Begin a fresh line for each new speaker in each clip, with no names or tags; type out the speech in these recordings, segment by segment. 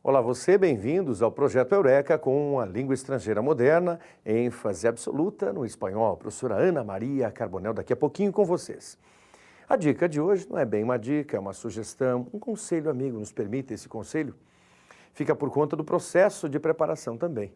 Olá, você, bem-vindos ao Projeto Eureka com a língua estrangeira moderna, ênfase absoluta no espanhol. A professora Ana Maria Carbonell daqui a pouquinho com vocês. A dica de hoje não é bem uma dica, é uma sugestão, um conselho amigo, nos permite esse conselho? Fica por conta do processo de preparação também.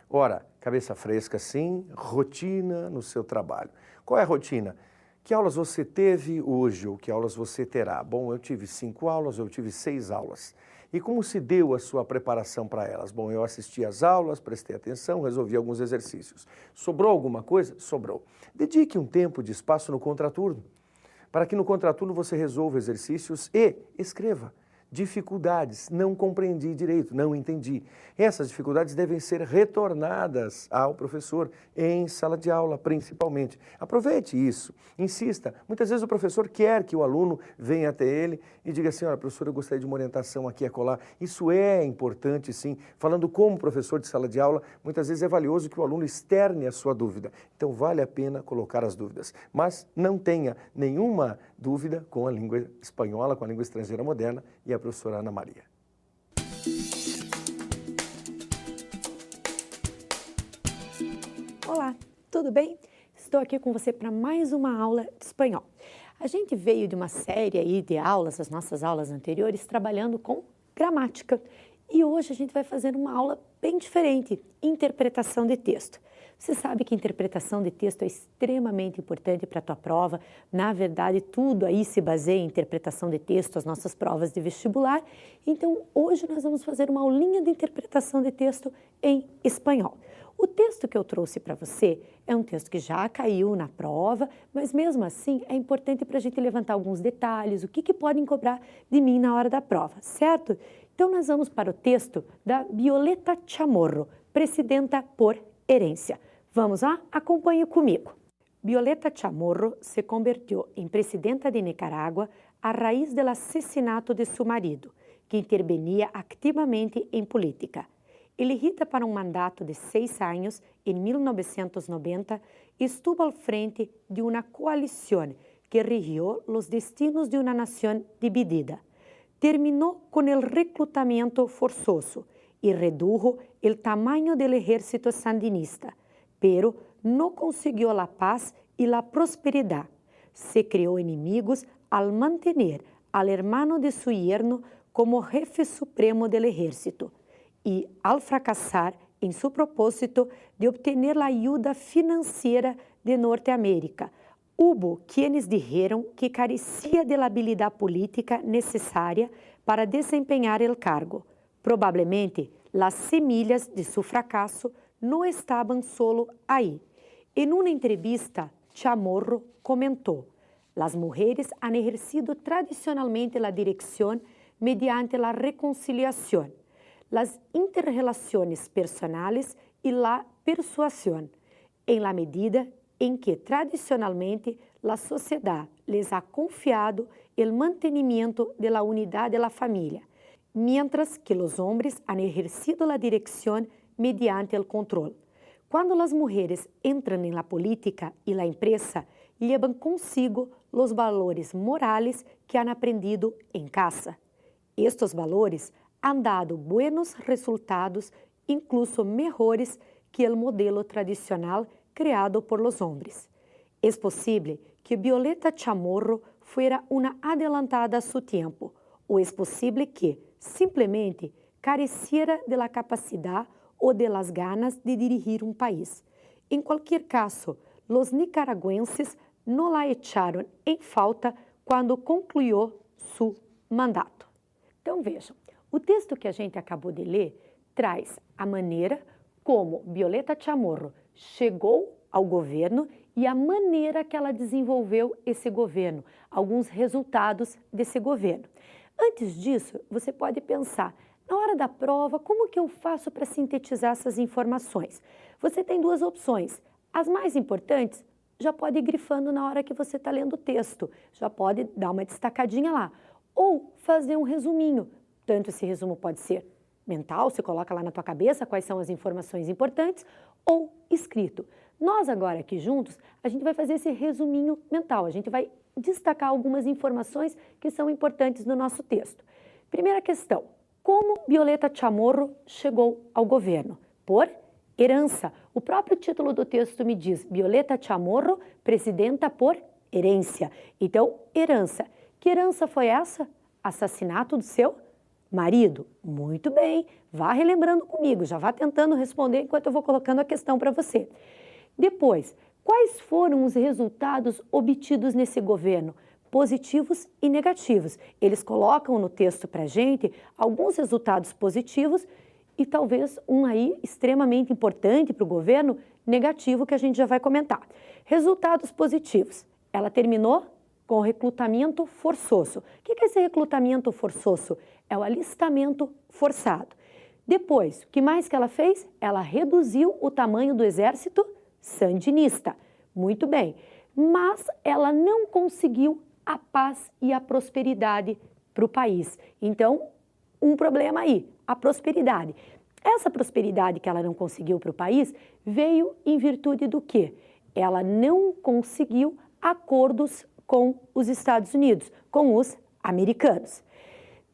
Ora, cabeça fresca sim, rotina no seu trabalho. Qual é a rotina? Que aulas você teve hoje ou que aulas você terá? Bom, eu tive 5 aulas, eu tive 6 aulas. E como se deu a sua preparação para elas? Bom, eu assisti às aulas, prestei atenção, resolvi alguns exercícios. Sobrou alguma coisa? Sobrou. Dedique um tempo de espaço no contraturno, para que no contraturno você resolva exercícios e escreva. Dificuldades, não compreendi direito, não entendi. Essas dificuldades devem ser retornadas ao professor em sala de aula, principalmente. Aproveite isso, insista. Muitas vezes o professor quer que o aluno venha até ele e diga assim, olha, professor, eu gostaria de uma orientação aqui e acolá. Isso é importante, sim. Falando como professor de sala de aula, muitas vezes é valioso que o aluno externe a sua dúvida. Então, vale a pena colocar as dúvidas. Mas não tenha nenhuma dúvida com a língua espanhola, com a língua estrangeira moderna e a professora Ana Maria.
Olá, tudo bem? Estou aqui com você para mais uma aula de espanhol. A gente veio de uma série aí de aulas, as nossas aulas anteriores, trabalhando com gramática. E hoje a gente vai fazer uma aula bem diferente, interpretação de texto. Você sabe que interpretação de texto é extremamente importante para a tua prova. Na verdade, tudo aí se baseia em interpretação de texto, as nossas provas de vestibular. Então, hoje nós vamos fazer uma aulinha de interpretação de texto em espanhol. O texto que eu trouxe para você é um texto que já caiu na prova, mas mesmo assim é importante para a gente levantar alguns detalhes, o que podem cobrar de mim na hora da prova, certo? Então, nós vamos para o texto da Violeta Chamorro, presidenta por herência. Vamos lá? Acompanhe comigo. Violeta Chamorro se convirtió en presidenta de Nicaragua a raíz del asesinato de su marido, que intervenía activamente en política. Elegida para un mandato de 6 años en 1990, estuvo al frente de una coalición que rigió los destinos de una nación dividida. Terminó con el reclutamiento forzoso y redujo el tamaño del ejército sandinista, pero no consiguió la paz y la prosperidad. Se creó enemigos al mantener al hermano de su yerno como jefe supremo del ejército y al fracasar en su propósito de obtener la ayuda financiera de Norteamérica. Hubo quienes dijeron que carecía de la habilidad política necesaria para desempeñar el cargo. Probablemente, las semillas de su fracaso no estaban solo ahí. En una entrevista, Chamorro comentó: las mujeres han ejercido tradicionalmente la dirección mediante la reconciliación, las interrelaciones personales y la persuasión, en la medida en que tradicionalmente la sociedad les ha confiado el mantenimiento de la unidad de la familia, mientras que los hombres han ejercido la dirección mediante el control. Cuando las mujeres entran en la política y la empresa, llevan consigo los valores morales que han aprendido en casa. Estos valores han dado buenos resultados, incluso mejores que el modelo tradicional creado por los hombres. Es posible que Violeta Chamorro fuera una adelantada a su tiempo, o es posible que, simplemente, careciera de la capacidad o de las ganas de dirigir un país. En cualquier caso, los nicaragüenses no la echaron en falta quando concluiu su mandato. Então vejam, o texto que a gente acabou de ler traz a maneira como Violeta Chamorro chegou ao governo e a maneira que ela desenvolveu esse governo, alguns resultados desse governo. Antes disso, você pode pensar, na hora da prova, como que eu faço para sintetizar essas informações? Você tem 2 opções. As mais importantes, já pode ir grifando na hora que você está lendo o texto, já pode dar uma destacadinha lá. Ou fazer um resuminho. Tanto esse resumo pode ser mental, você coloca lá na tua cabeça quais são as informações importantes, ou escrito. Nós agora aqui juntos, a gente vai fazer esse resuminho mental, a gente vai destacar algumas informações que são importantes no nosso texto. Primeira questão, Como Violeta Chamorro chegou ao governo? Por herança. O próprio título do texto me diz: Violeta Chamorro, presidenta por herência. Então, herança. Que herança foi essa? Assassinato do seu marido. Muito bem, vá relembrando comigo, já vá tentando responder enquanto eu vou colocando a questão para você. Depois, quais foram os resultados obtidos nesse governo? Positivos e negativos. Eles colocam no texto para a gente alguns resultados positivos e talvez um aí extremamente importante para o governo, negativo, que a gente já vai comentar. Resultados positivos. Ela terminou com o recrutamento forçoso. O que é esse recrutamento forçoso? É o alistamento forçado. Depois, o que mais que ela fez? Ela reduziu o tamanho do exército sandinista. Muito bem. Mas ela não conseguiu a paz e a prosperidade para o país. Então, um problema aí, a prosperidade. Essa prosperidade que ela não conseguiu para o país veio em virtude do quê? Ela não conseguiu acordos com os Estados Unidos, com os americanos.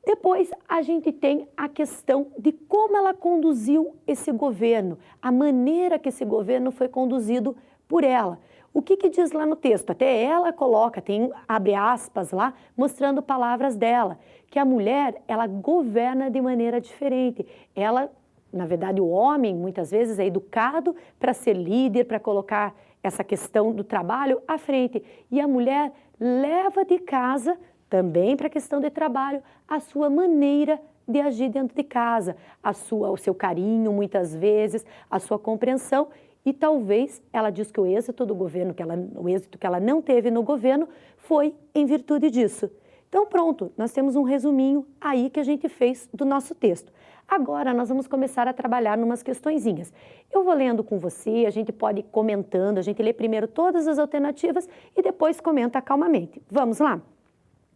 Depois, a gente tem a questão de como ela conduziu esse governo, a maneira que esse governo foi conduzido por ela. O que diz lá no texto? Até ela coloca, abre aspas lá, mostrando palavras dela, que a mulher, ela governa de maneira diferente. Ela, na verdade, o homem, muitas vezes, é educado para ser líder, para colocar essa questão do trabalho à frente. E a mulher leva de casa, também para a questão de trabalho, a sua maneira de agir dentro de casa, o seu carinho, muitas vezes, a sua compreensão. E talvez, ela diz que o êxito do governo, o êxito que ela não teve no governo, foi em virtude disso. Então, pronto, nós temos um resuminho aí que a gente fez do nosso texto. Agora, nós vamos começar a trabalhar numas questõezinhas. Eu vou lendo com você, a gente pode ir comentando, a gente lê primeiro todas as alternativas e depois comenta calmamente. Vamos lá?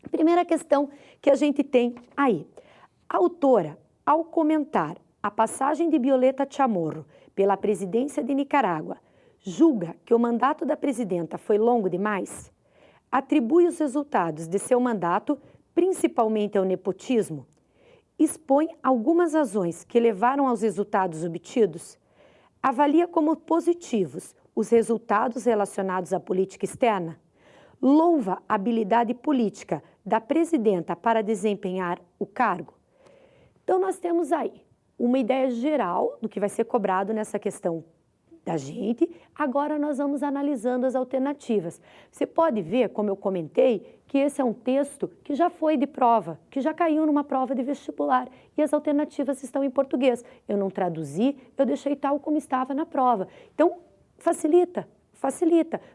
Primeira questão que a gente tem aí. A autora, ao comentar a passagem de Violeta Chamorro pela presidência de Nicarágua, julga que o mandato da presidenta foi longo demais? Atribui os resultados de seu mandato principalmente ao nepotismo? Expõe algumas razões que levaram aos resultados obtidos? Avalia como positivos os resultados relacionados à política externa? Louva a habilidade política da presidenta para desempenhar o cargo? Então, nós temos aí uma ideia geral do que vai ser cobrado nessa questão da gente. Agora nós vamos analisando as alternativas. Você pode ver, como eu comentei, que esse é um texto que já foi de prova, que já caiu numa prova de vestibular e as alternativas estão em português. Eu não traduzi, eu deixei tal como estava na prova. Então, facilita.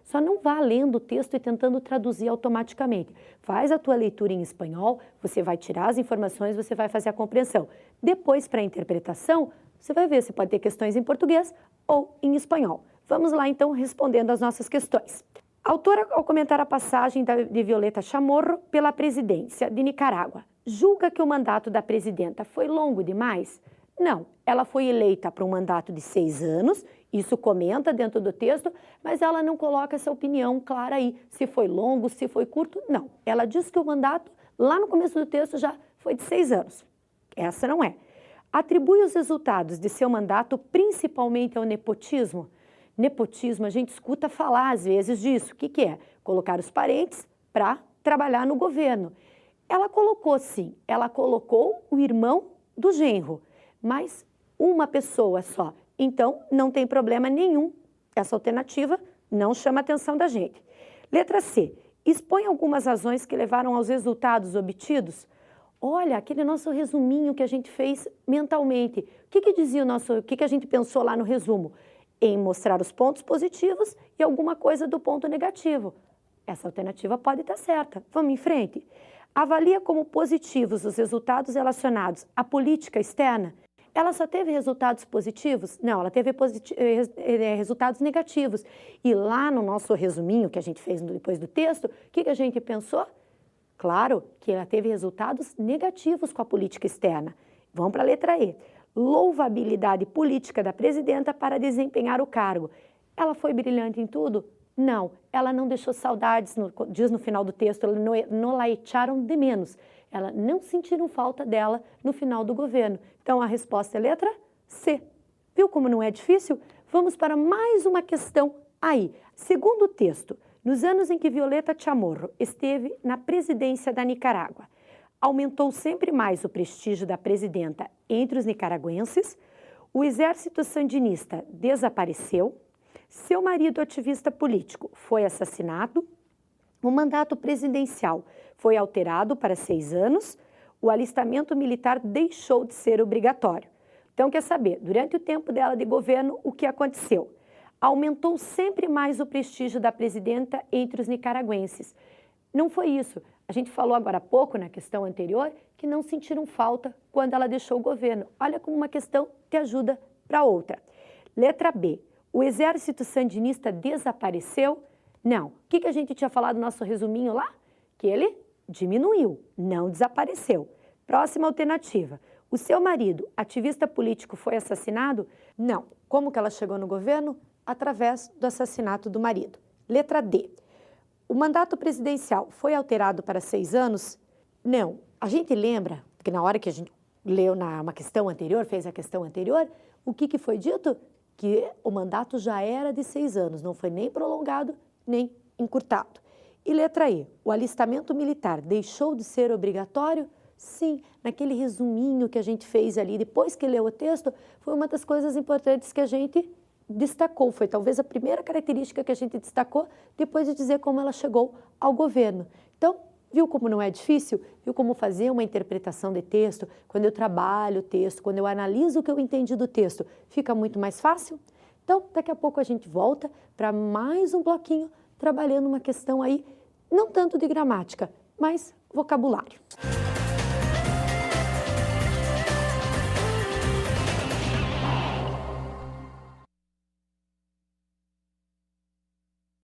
Só não vá lendo o texto e tentando traduzir automaticamente. Faz a tua leitura em espanhol, você vai tirar as informações, você vai fazer a compreensão. Depois, para a interpretação, você vai ver se pode ter questões em português ou em espanhol. Vamos lá, então, respondendo às nossas questões. A autora, ao comentar a passagem de Violeta Chamorro pela presidência de Nicarágua, julga que o mandato da presidenta foi longo demais? Não, ela foi eleita para um mandato de 6 anos, isso comenta dentro do texto, mas ela não coloca essa opinião clara aí, se foi longo, se foi curto, não. Ela diz que o mandato, lá no começo do texto, já foi de 6 anos. Essa não é. Atribui os resultados de seu mandato principalmente ao nepotismo. Nepotismo, a gente escuta falar às vezes disso. O que é? Colocar os parentes para trabalhar no governo. Ela colocou, sim, ela colocou o irmão do genro, mas uma pessoa só. Então, não tem problema nenhum. Essa alternativa não chama a atenção da gente. Letra C. Expõe algumas razões que levaram aos resultados obtidos. Olha, aquele nosso resuminho que a gente fez mentalmente. O que dizia o que a gente pensou lá no resumo? Em mostrar os pontos positivos e alguma coisa do ponto negativo. Essa alternativa pode estar certa. Vamos em frente. Avalia como positivos os resultados relacionados à política externa. Ela só teve resultados positivos? Não, ela teve resultados negativos. E lá no nosso resuminho que a gente fez depois do texto, o que a gente pensou? Claro que ela teve resultados negativos com a política externa. Vamos para a letra E. Louva a habilidade política da presidenta para desempenhar o cargo. Ela foi brilhante em tudo? Não, ela não deixou saudades, diz no final do texto, no la echaram de menos. Elas não sentiram falta dela no final do governo. Então, a resposta é letra C. Viu como não é difícil? Vamos para mais uma questão aí. Segundo o texto, nos anos em que Violeta Chamorro esteve na presidência da Nicarágua, aumentou sempre mais o prestígio da presidenta entre os nicaragüenses, o exército sandinista desapareceu, seu marido ativista político foi assassinado, o mandato presidencial foi alterado para 6 anos, o alistamento militar deixou de ser obrigatório. Então, quer saber, durante o tempo dela de governo, o que aconteceu? Aumentou sempre mais o prestígio da presidenta entre os nicaragüenses. Não foi isso. A gente falou agora há pouco, na questão anterior, que não sentiram falta quando ela deixou o governo. Olha como uma questão te ajuda para outra. Letra B. O exército sandinista desapareceu? Não. O que a gente tinha falado no nosso resuminho lá? Que ele diminuiu, não desapareceu. Próxima alternativa. O seu marido, ativista político, foi assassinado? Não. Como que ela chegou no governo? Através do assassinato do marido. Letra D. O mandato presidencial foi alterado para 6 anos? Não. A gente lembra que na hora que a gente leu uma questão anterior, fez a questão anterior, o que foi dito? Que o mandato já era de 6 anos, não foi nem prolongado, nem encurtado. E letra E. O alistamento militar deixou de ser obrigatório? Sim, naquele resuminho que a gente fez ali, depois que leu o texto, foi uma das coisas importantes que a gente destacou. Foi talvez a primeira característica que a gente destacou depois de dizer como ela chegou ao governo. Então, viu como não é difícil? Viu como fazer uma interpretação de texto? Quando eu trabalho o texto, quando eu analiso o que eu entendi do texto, fica muito mais fácil? Então, daqui a pouco a gente volta para mais um bloquinho, trabalhando uma questão aí, não tanto de gramática, mas vocabulário.